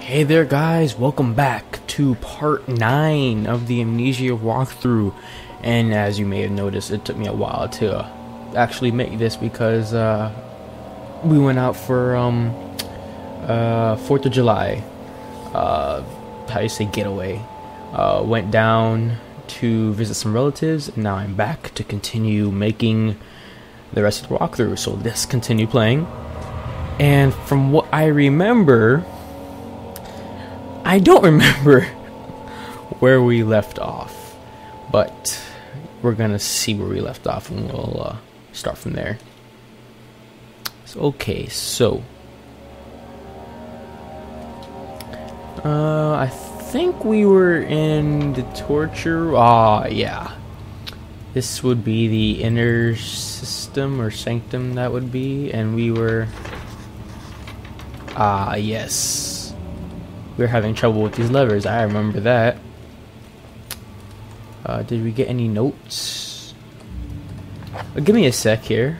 Hey there guys, welcome back to part 9 of the Amnesia walkthrough. And as you may have noticed, it took me a while to actually make this because we went out for 4th of July, how do you say, getaway. Went down to visit some relatives, and now I'm back to continue making the rest of the walkthrough. So let's continue playing. And from what I remember, I don't remember where we left off, but we're gonna see where we left off and we'll start from there. So, okay, so I think we were in the torture. Yeah, this would be the inner system or sanctum, that would be, and we were yes. We were having trouble with these levers. I remember that. Did we get any notes? Give me a sec here.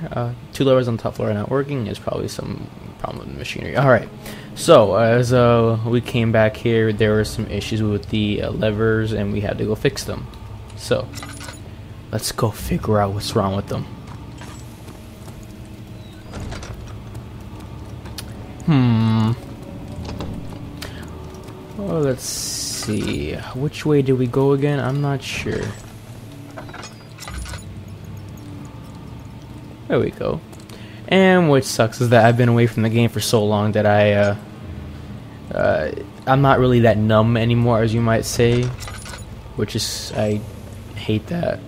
2 levers on the top floor are not working. There's probably some problem with the machinery. Alright. So, as we came back here, there were some issues with the levers, and we had to go fix them. So, let's go figure out what's wrong with them. Oh, let's see. Which way did we go again? I'm not sure. There we go. And what sucks is that I've been away from the game for so long that I'm not really that numb anymore, as you might say. Which is, I hate that.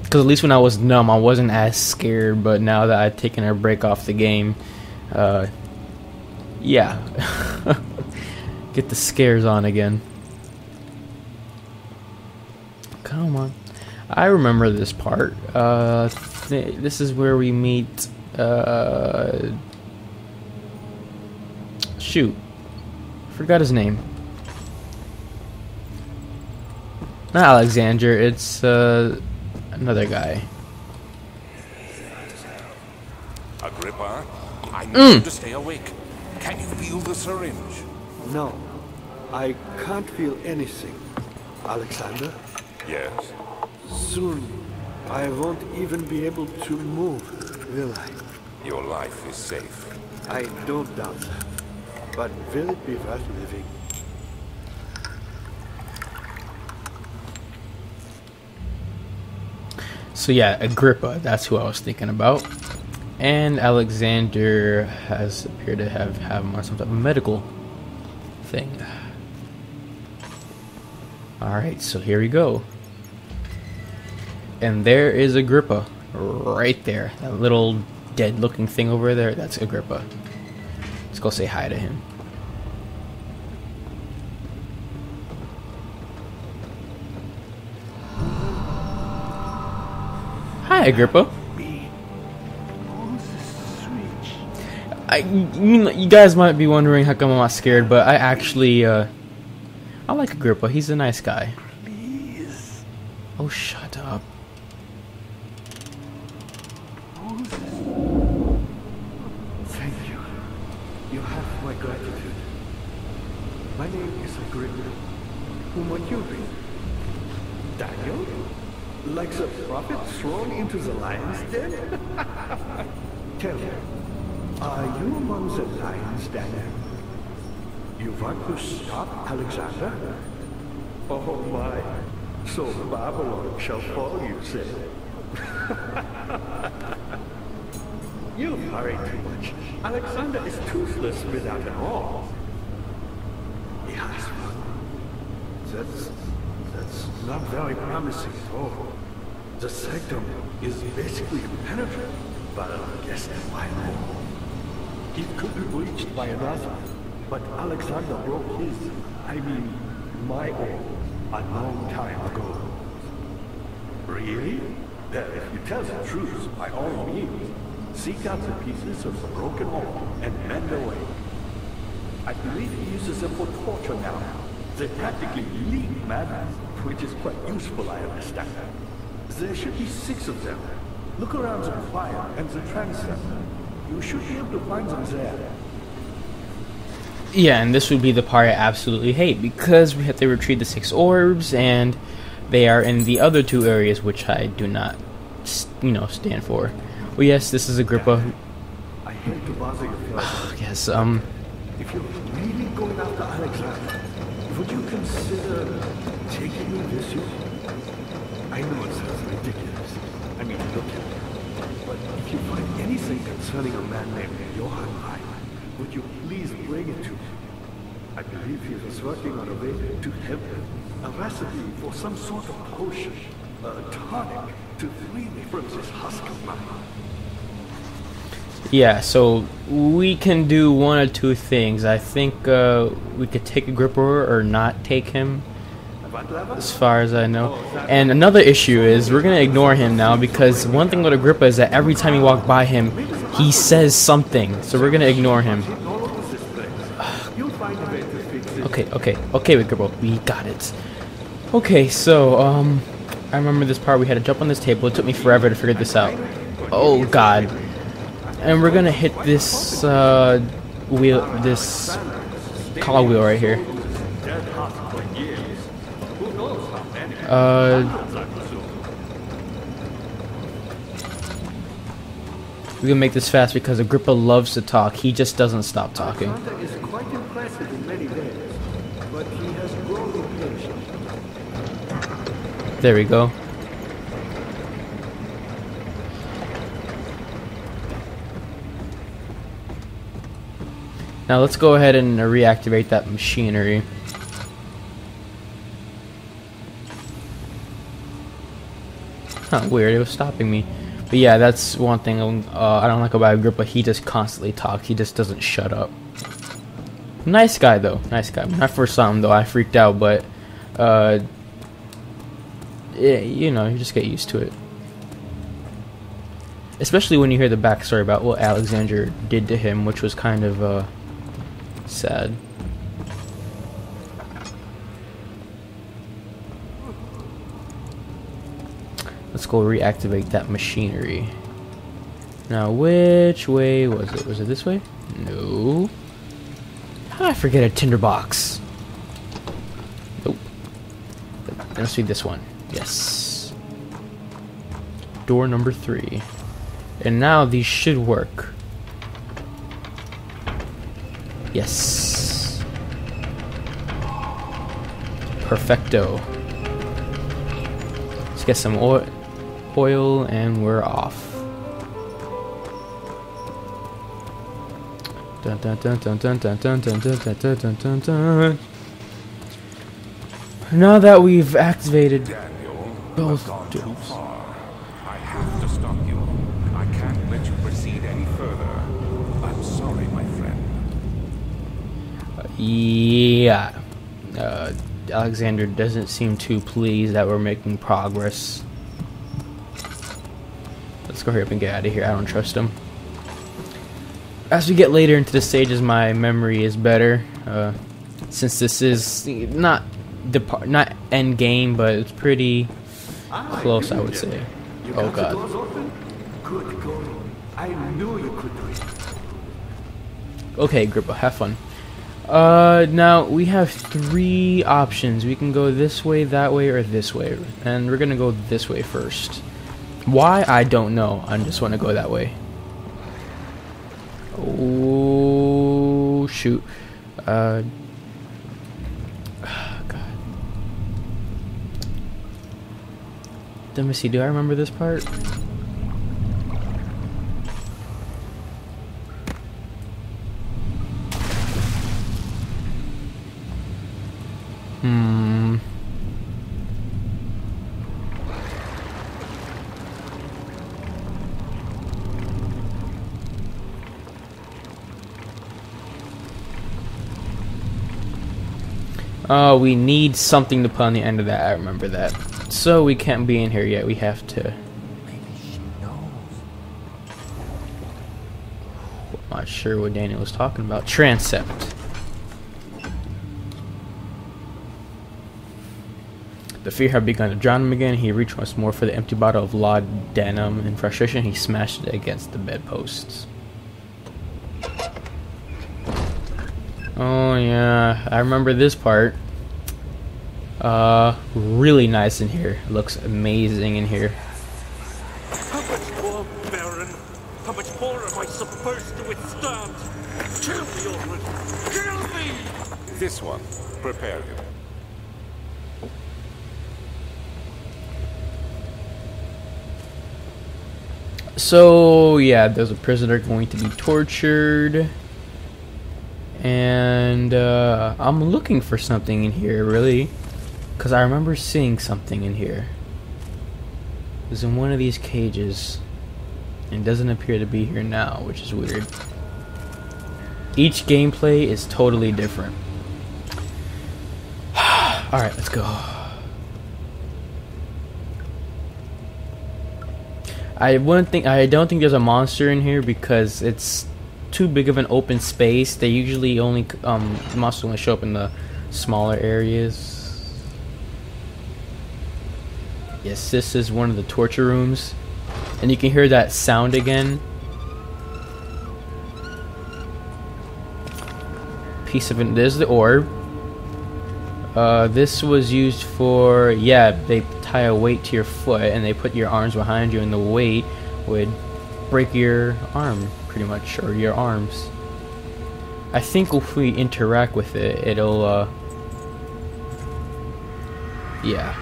Because at least when I was numb, I wasn't as scared. But now that I've taken a break off the game, yeah. Get the scares on again. Come on. I remember this part. This is where we meet, shoot. Forgot his name. Not Alexander, it's, another guy. Agrippa, I need you to stay awake. Can you feel the syringe? No, I can't feel anything. Alexander? Yes. Soon, I won't even be able to move, will I? Your life is safe. I don't doubt that. But will it be worth living? So yeah, Agrippa, that's who I was thinking about. And Alexander has appeared to have him on some type of medical thing. Alright, so here we go. And there is Agrippa. Right there. That little dead looking thing over there, that's Agrippa. Let's go say hi to him. Hi, Agrippa. You guys might be wondering how come I'm not scared, but I actually, I like Agrippa. He's a nice guy. Please. Oh, shut up. Thank you. You have my gratitude. My name is Agrippa. Whom might you be? Daniel? Like the prophet thrown into the lion's den? Tell me. Are you among the lions, Daniel? You want to stop Alexander? Oh my, so Babylon shall fall, you say? You worry too much. Alexander is toothless without an arm. Yes, that's not very promising at all. The sanctum is basically impenetrable, but I guess why not? It could be breached by another, but Alexander broke his, my arm, a long time ago. Really? Well, if you tell the truth, by all means, seek out the pieces of the broken arm and mend away. I believe he uses them for torture now. They practically leak madness, which is quite useful, I understand. There should be 6 of them. Look around the choir and the transept. You should be able to find them there. Yeah, and this would be the part I absolutely hate, because we have to retrieve the 6 orbs, and they are in the other 2 areas, which I do not, stand for. Well, yes, this is Agrippa. I hate to bother you, Yes, if you're really going after Alexander, would you consider taking me with you? I know it sounds ridiculous. I mean, look at me. But if you find anything concerning a man named Johann Reich, would you please bring it to me? I believe he was working on a way to help him. A recipe for some sort of potion, a tonic, to free me from this husk of mine. yeah, so we can do one or two things. I think we could take Agrippa or not take him, as far as I know. And another issue is we're going to ignore him now, because one thing with Agrippa is that every time you walk by him, he says something. So we're going to ignore him. Okay, Agrippa, we got it. Okay, so, I remember this part. We had to jump on this table. It took me forever to figure this out. Oh, God. And we're gonna hit this, this cog wheel right here. We're gonna make this fast because Agrippa loves to talk. He just doesn't stop talking. Is quite impressive in many ways, but he has grown impatient. There we go. Now let's go ahead and reactivate that machinery. Huh, weird, it was stopping me. But yeah, that's one thing I don't like about Agrippa. He just constantly talks. He just doesn't shut up. Nice guy, though. Nice guy. When I first saw him, though, I freaked out, but yeah, you just get used to it. Especially when you hear the backstory about what Alexander did to him, which was kind of sad. Let's go reactivate that machinery. Now, which way was it? Was it this way? No. How did I forget a tinderbox? Nope. Let's do this one. Yes. Door number 3. And now these should work. Yes. Perfecto. Let's get some oil and we're off. Dun dun dun dun dun dun dun dun dun dun dun dun dun. Now that we've activated Daniel, both you've gone too doors. far. I have to stop you. I can't let you proceed any further. I'm sorry, my friend. Yeah. Alexander doesn't seem too pleased that we're making progress. Let's go hurry up and get out of here. I don't trust him. As we get later into the stages, my memory is better. Since this is not end game, but it's pretty close, I would say. Oh God. Good going. I knew you could do it. Okay, Agrippa, have fun. Now we have 3 options. We can go this way, that way, or this way. And we're gonna go this way first. Why? I don't know. I just want to go that way. Oh, shoot. God. Let me see. Do I remember this part? We need something to put on the end of that. I remember that. So we can't be in here yet. We have to. Maybe she knows. I'm not sure what Daniel was talking about. Transept. The fear had begun to drown him again. He reached once more for the empty bottle of laudanum. In frustration, he smashed it against the bedposts. Oh yeah, I remember this part. Really nice in here. Looks amazing in here. How much more, Baron? How much more am I supposed to withstand? Kill me, Omlet! Kill me! This one. Prepare him. So yeah, there's a prisoner going to be tortured, and I'm looking for something in here, really, because I remember seeing something in here. It was in one of these cages, and doesn't appear to be here now, which is weird. Each gameplay is totally different. All right, let's go. I don't think there's a monster in here because it's too big of an open space. They usually only monsters only show up in the smaller areas. Yes, this is one of the torture rooms, and you can hear that sound again. Piece of it. There's the orb. This was used for, yeah, they tie a weight to your foot and they put your arms behind you, and the weight would break your arm, pretty much, or your arms. I think if we interact with it, it'll, yeah.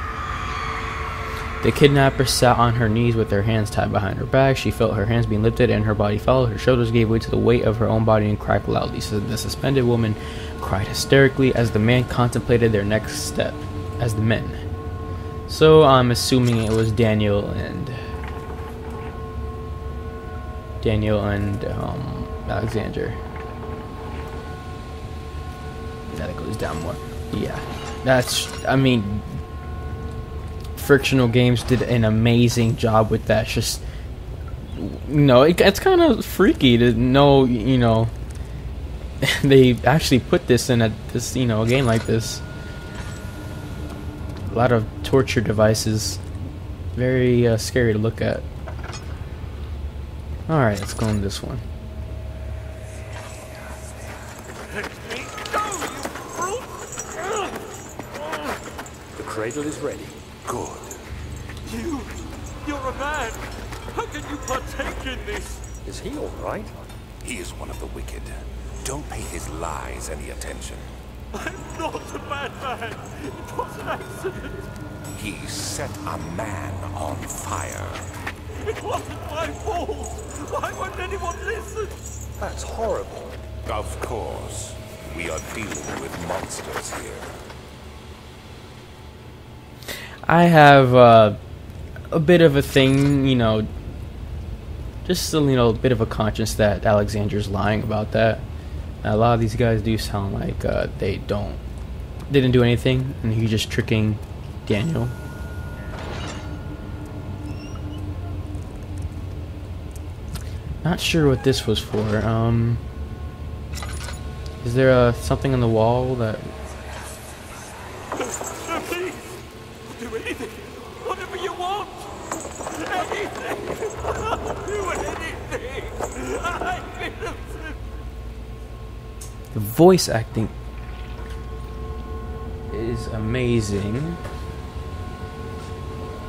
The kidnapper sat on her knees with her hands tied behind her back. She felt her hands being lifted and her body fell. Her shoulders gave way to the weight of her own body and cracked loudly. So the suspended woman cried hysterically as the man contemplated their next step. As the men. So I'm assuming it was Daniel and Alexander. That goes down more. Yeah. I mean, Frictional Games did an amazing job with that. Just, you know, it's kind of freaky to know, you know, they actually put this in a game like this. A lot of torture devices. Very scary to look at. Alright, let's go on this one. The cradle is ready. Good. You're a man! How can you partake in this? Is he all right? He is one of the wicked. Don't pay his lies any attention. I'm not a bad man! It was an accident! He set a man on fire. It wasn't my fault! Why won't anyone listen? That's horrible. Of course. We are dealing with monsters here. I have a bit of a thing, you know, just a bit of a conscience that Alexander's lying about that. A lot of these guys do sound like they didn't do anything, and he's just tricking Daniel. Not sure what this was for. Is there something on the wall that? Please! Do anything! Whatever you want! Anything! I'll do anything! I'm innocent! The voice acting is amazing.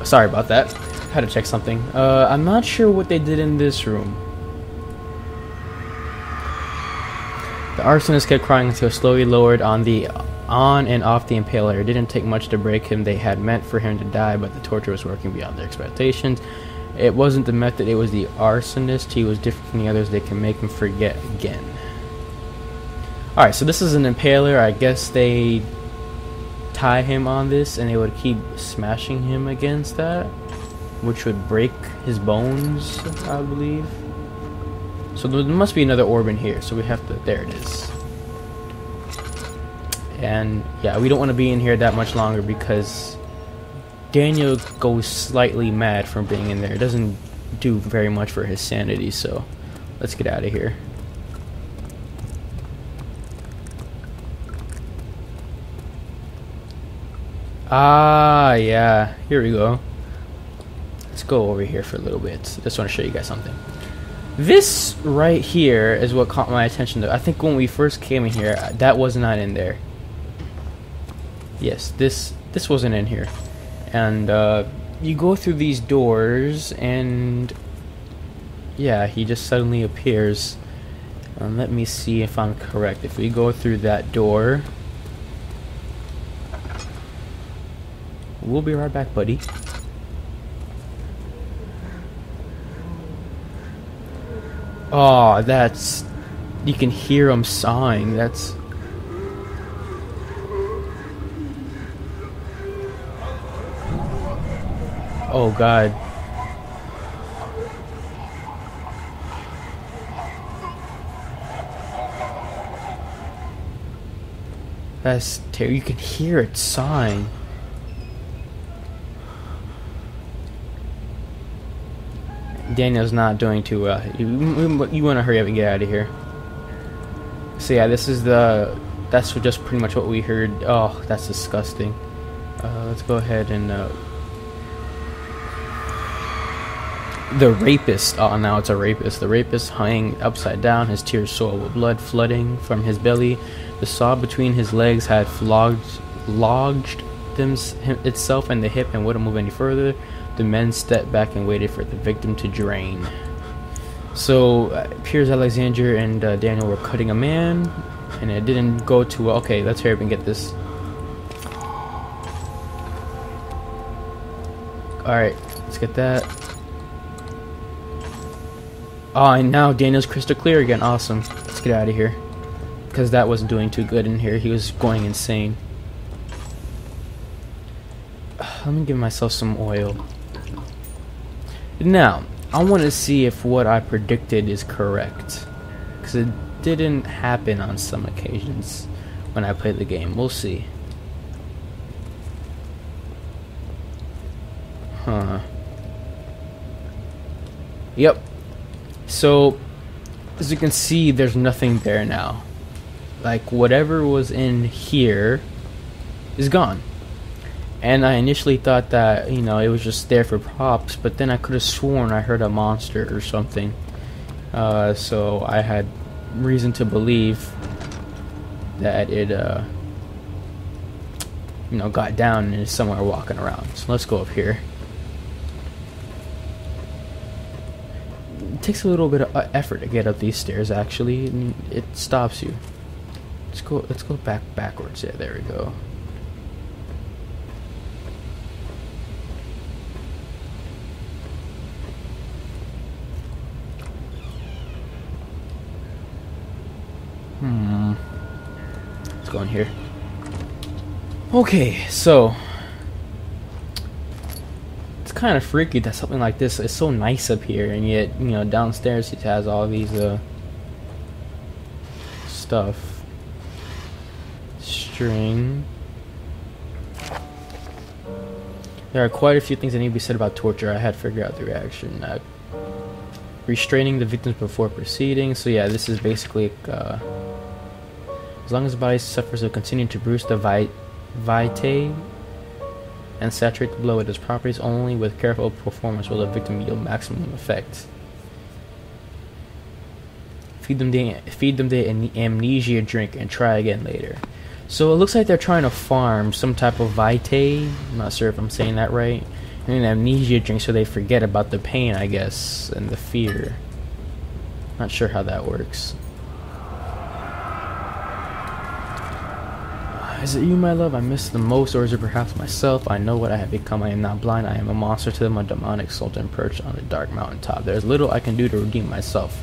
Sorry about that. Had to check something. I'm not sure what they did in this room. The arsonist kept crying until slowly lowered on and off the impaler. It didn't take much to break him. They had meant for him to die, but the torture was working beyond their expectations. It wasn't the method, it was the arsonist. He was different from the others. They can make him forget again. Alright, so this is an impaler. I guess they tie him on this and they would keep smashing him against that, which would break his bones, I believe. So there must be another orb in here, so we have to, there it is. And yeah, we don't want to be in here that much longer because Daniel goes slightly mad from being in there. It doesn't do very much for his sanity, so let's get out of here. Ah, yeah, here we go. Let's go over here for a little bit. Just want to show you guys something. This right here is what caught my attention though. I think when we first came in here, that was not in there. Yes, this wasn't in here. And you go through these doors and yeah, he just suddenly appears. Let me see if I'm correct. If we go through that door, we'll be right back, buddy. Oh, that's... You can hear him sighing. That's... Oh, God. That's terrible. You can hear it sighing. Daniel's not doing too well. You want to hurry up and get out of here. So yeah, this is the... That's just pretty much what we heard. Oh, that's disgusting. Let's go ahead and... The rapist. Oh, now it's a rapist. The rapist hung upside down, his tears soiled with blood flooding from his belly. The saw between his legs had lodged itself in the hip and wouldn't move any further. The men stepped back and waited for the victim to drain. So, Piers Alexander and Daniel were cutting a man, and it didn't go too well. Okay, let's hurry up and get this. Alright, let's get that. Oh, and now Daniel's crystal clear again. Awesome. Let's get out of here. Because that wasn't doing too good in here. He was going insane. Let me give myself some oil. Now, I want to see if what I predicted is correct. Because it didn't happen on some occasions when I played the game. We'll see. Huh. Yep. So, as you can see, there's nothing there now. Like, whatever was in here is gone. And I initially thought that, you know, it was just there for props, but then I could have sworn I heard a monster or something. So I had reason to believe that it, you know, got down and is somewhere walking around. So let's go up here. It takes a little bit of effort to get up these stairs, actually, and it stops you. Let's go backwards. Yeah, there we go. Let's go in here. Okay, so it's kind of freaky that something like this is so nice up here, and yet, you know, downstairs it has all these stuff. String. There are quite a few things that need to be said about torture. I had to figure out the reaction. Restraining the victims before proceeding. So yeah, this is basically as long as the body suffers will continue to bruise the vitae and saturate the blood with its properties. Only with careful performance will the victim yield maximum effect. Feed them the amnesia drink and try again later. So it looks like they're trying to farm some type of vitae. I'm not sure if I'm saying that right. And an amnesia drink so they forget about the pain, I guess, and the fear. Not sure how that works. Is it you, my love, I miss the most, or is it perhaps myself? I know what I have become. I am not blind. I am a monster to them, a demonic sultan perched on a dark mountaintop. There is little I can do to redeem myself.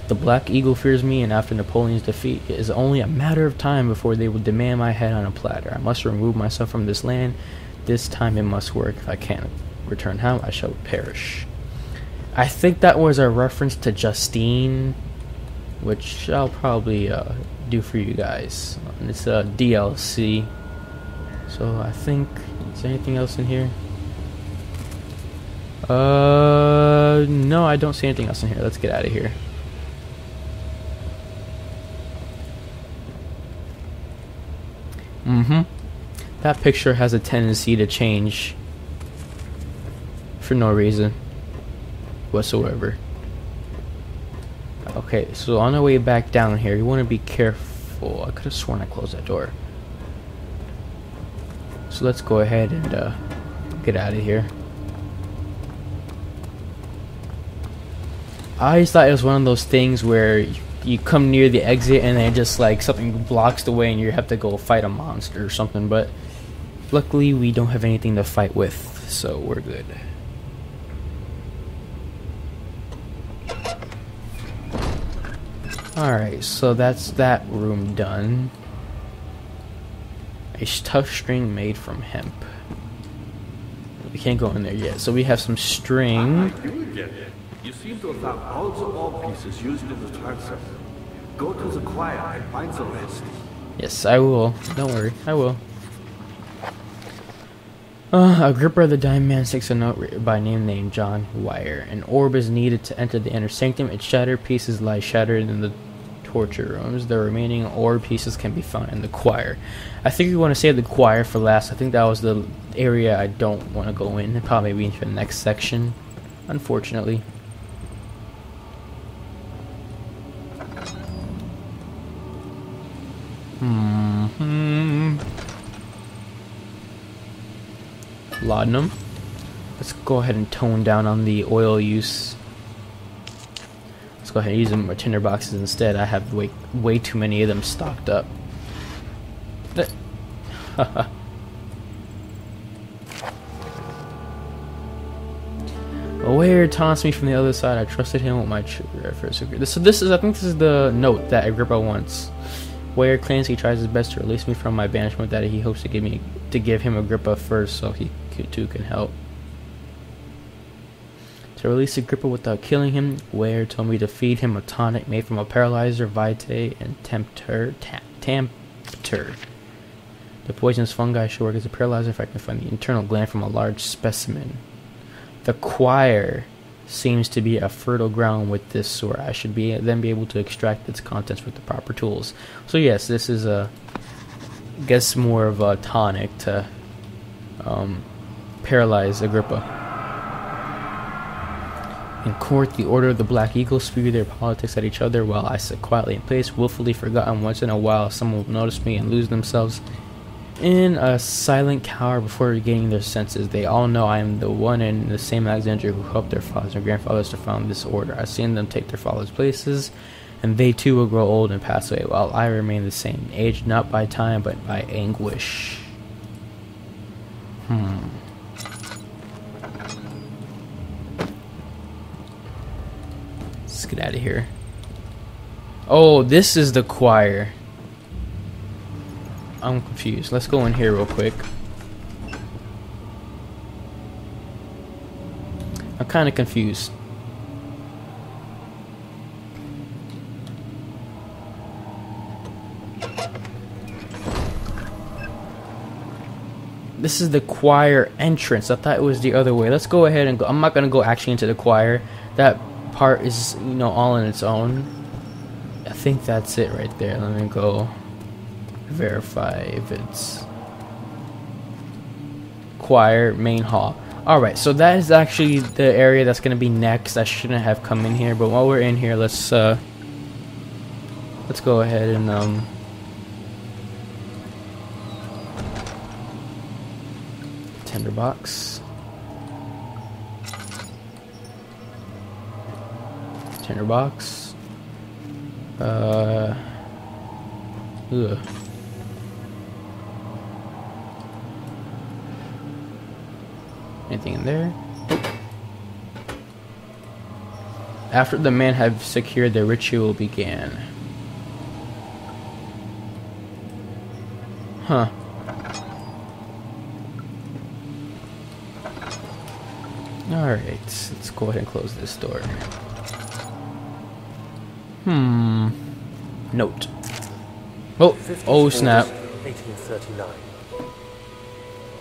The Black Eagle fears me, and after Napoleon's defeat, it is only a matter of time before they will demand my head on a platter. I must remove myself from this land. This time it must work. If I can't return home, I shall perish. I think that was a reference to Justine, which I'll probably do for you guys. It's a DLC. So I think, is there anything else in here? No, I don't see anything else in here. Let's get out of here. That picture has a tendency to change for no reason whatsoever. Okay, so on our way back down here, you want to be careful. I could have sworn I closed that door. So let's go ahead and get out of here. I always thought it was one of those things where you come near the exit and then just like something blocks the way and you have to go fight a monster or something, but luckily we don't have anything to fight with, so we're good. Alright, so that's that room done. A tough string made from hemp. We can't go in there yet, so we have some string. You seem to have found all the ore pieces used in the transfer. Go to the choir and find the rest. Yes, I will. Don't worry, I will. Agrippa of the Diamond Man takes a note by name named John Wire. An orb is needed to enter the inner sanctum. Its shattered pieces lie shattered in the torture rooms. The remaining orb pieces can be found in the choir. I think we want to save the choir for last. I think that was the area I don't want to go in. Probably be in the next section, unfortunately. Laudanum. Let's go ahead and tone down on the oil use. Let's go ahead and use them for tinder boxes instead. I have way too many of them stocked up. Where taunts me from the other side. I trusted him with my first secret. So this is, I think this is the note that Agrippa wants. Ware claims he tries his best to release me from my banishment, that he hopes to give him Agrippa first, so he too can help. To release Agrippa without killing him, Ware told me to feed him a tonic made from a paralyzer, vitae, and tempter. The poisonous fungi should work as a paralyzer if I can find the internal gland from a large specimen. The choir seems to be a fertile ground with this sort. I should then be able to extract its contents with the proper tools. So yes, this is I guess more of a tonic to paralyze Agrippa. In court, the Order of the Black Eagle spew their politics at each other while I sit quietly in place, willfully forgotten. Once in a while, someone will notice me and lose themselves in a silent cower before regaining their senses. They all know I am the one and the same Alexandria who helped their fathers and grandfathers to found this order. I've seen them take their fathers' places, and they too will grow old and pass away, while I remain the same, aged not by time but by anguish. Let's get out of here. Oh, this is the choir. I'm confused. Let's go in here real quick. I'm kind of confused. This is the choir entrance. I thought it was the other way. Let's go ahead and go. I'm not going to go actually into the choir. That part is, all on its own. I think that's it right there. Let me go verify if it's choir main hall. Alright, so that is actually the area that's going to be next. I shouldn't have come in here, but while we're in here, let's go ahead and tinderbox. Tinderbox. Ugh. Anything in there? After the men have secured, the ritual began. Huh. Alright, let's go ahead and close this door. Note. Oh snap. 1839.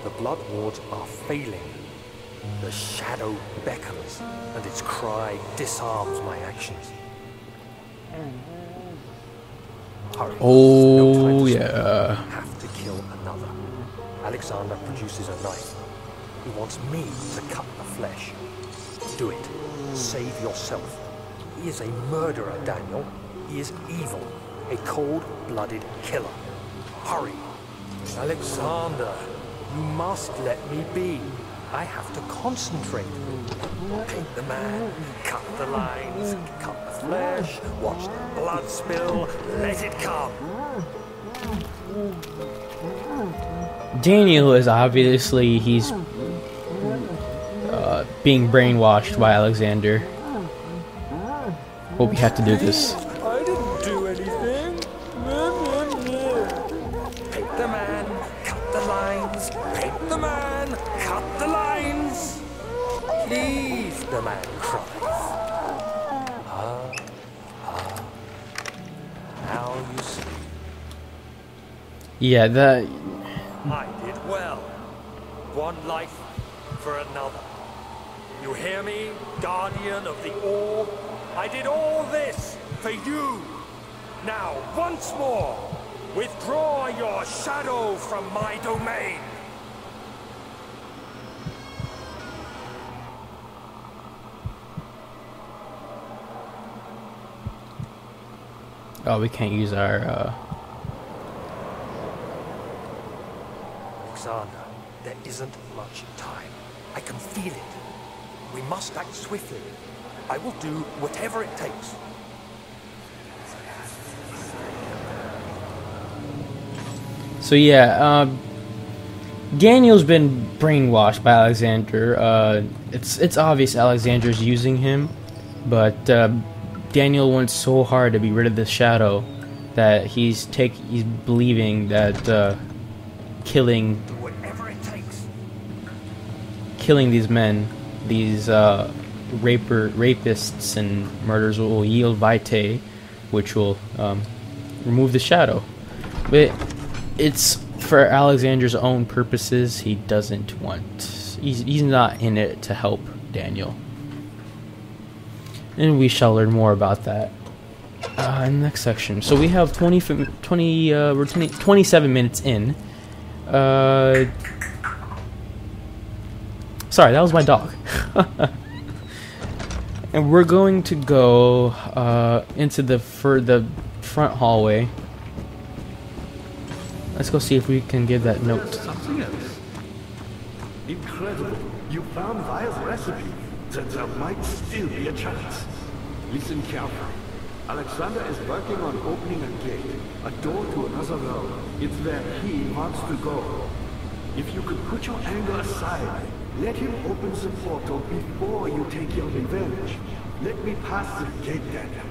The blood wards are failing. The shadow beckons, and its cry disarms my actions. Hurry. Oh, No time to yeah. spare. Have to kill another. Alexander produces a knife. He wants me to cut the flesh. Do it. Save yourself. He is a murderer, Daniel. He is evil, a cold-blooded killer. Hurry. Alexander, you must let me be. I have to concentrate. Paint the man, cut the lines, cut the flesh, watch the blood spill, let it come. Daniel is obviously, he's being brainwashed by Alexander. But we have to do this. I didn't do anything. Paint the man, cut the lines. Paint the man, cut the lines. Please, the man cries. Now you see. Yeah, that... I did well. One life for another. You hear me, guardian of the orb? I did all this for you. Now, once more, withdraw your shadow from my domain. Oh, we can't use our, Alexander, there isn't much time. I can feel it. We must act swiftly. I will do whatever it takes. So yeah, Daniel's been brainwashed by Alexander. It's obvious Alexander's using him, but Daniel wants so hard to be rid of this shadow that he's believing that killing these men, these rapists and murderers will yield vitae, which will remove the shadow. But it's for Alexander's own purposes. He doesn't want. He's not in it to help Daniel, and we shall learn more about that in the next section. So we have 27 minutes in. Sorry, that was my dog. And we're going to go into the front hallway. Let's go see if we can give that note. Something else. Incredible. You found Vile's recipe. Then there might still be a chance. Listen carefully. Alexander is working on opening a gate, a door to another realm. It's where he wants to go. If you could put your anger aside, let him open the portal before you take your revenge. Let me pass the gate, Daniel.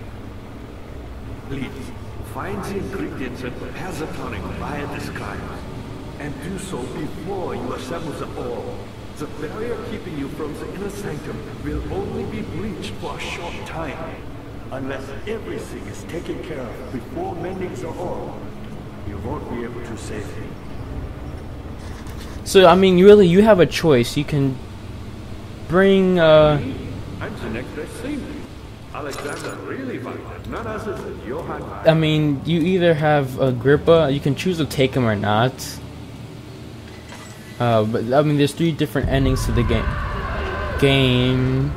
Please, find the ingredients and prepare the tonic via the sky. And do so before you assemble the orb. The barrier keeping you from the inner sanctum will only be breached for a short time. Unless everything is taken care of before mending the orb, you won't be able to save me. So, I mean, really, you have a choice. You can bring, I'm the next best thing. Alexander really violent. None other than Johann. I mean, you either have Agrippa, you can choose to take him or not. But, I mean, there's 3 different endings to the game.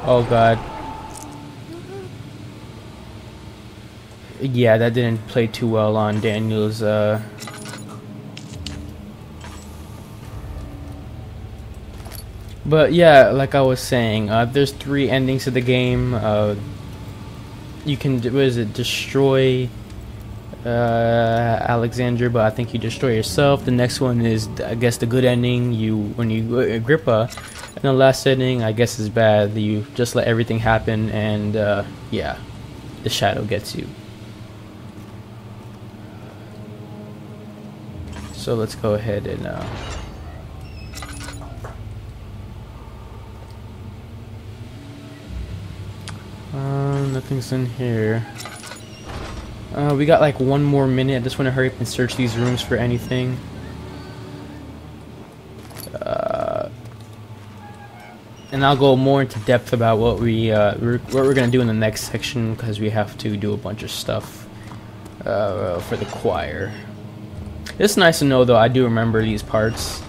Oh, God. Yeah, that didn't play too well on Daniel's, But yeah, like I was saying, there's 3 endings to the game. You can, destroy Alexander, but I think you destroy yourself. The next one is, I guess, the good ending. When you Agrippa, and the last ending, I guess, is bad. You just let everything happen, and yeah, the shadow gets you. So let's go ahead and nothing's in here. We got like 1 more minute. I just want to hurry up and search these rooms for anything. And I'll go more into depth about what we're gonna do in the next section, because we have to do a bunch of stuff for the choir. It's nice to know, though, I do remember these parts.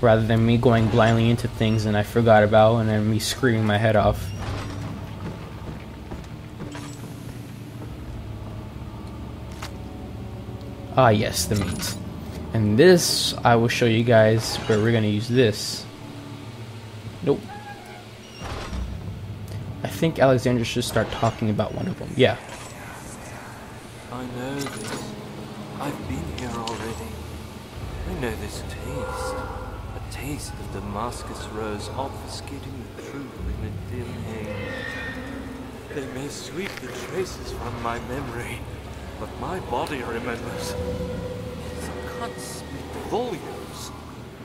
rather than me going blindly into things and I forgot about and then me screaming my head off. Ah yes, the meat. And this, I will show you guys where we're gonna use this. Nope. I think Alexandra should start talking about one of them. Yeah. I know this. I've been here already. I know this taste. A taste of Damascus rose obfuscating the truth in a dim haze. They may sweep the traces from my memory, but my body remembers. So I can't speak volumes,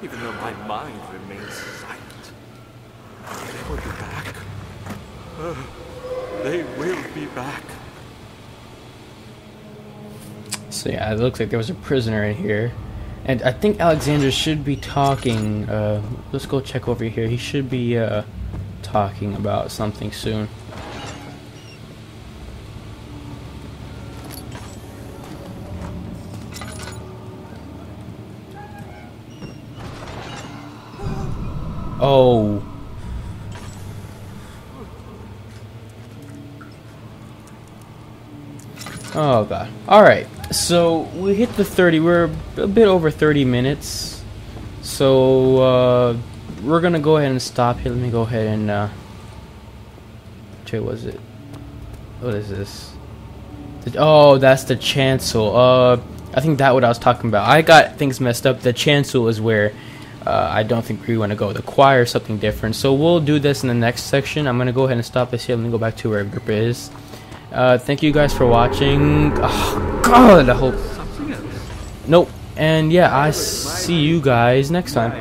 even though my mind remains silent. They will be back. They will be back. So yeah, it looks like there was a prisoner in here. And I think Alexander should be talking. Let's go check over here. He should be talking about something soon. Oh. Oh god. Alright. So we hit the 30. We're a bit over 30 minutes. So we're gonna go ahead and stop here. Let me go ahead and what was it? What is this? Oh, that's the chancel. I think that's what I was talking about. I got things messed up. The chancel is where I don't think we want to go. The choir is something different. So we'll do this in the next section. I'm gonna go ahead and stop this here. Let me go back to where Agrippa is. Thank you guys for watching. Oh god, I hope. Nope. And yeah, I see you guys next time.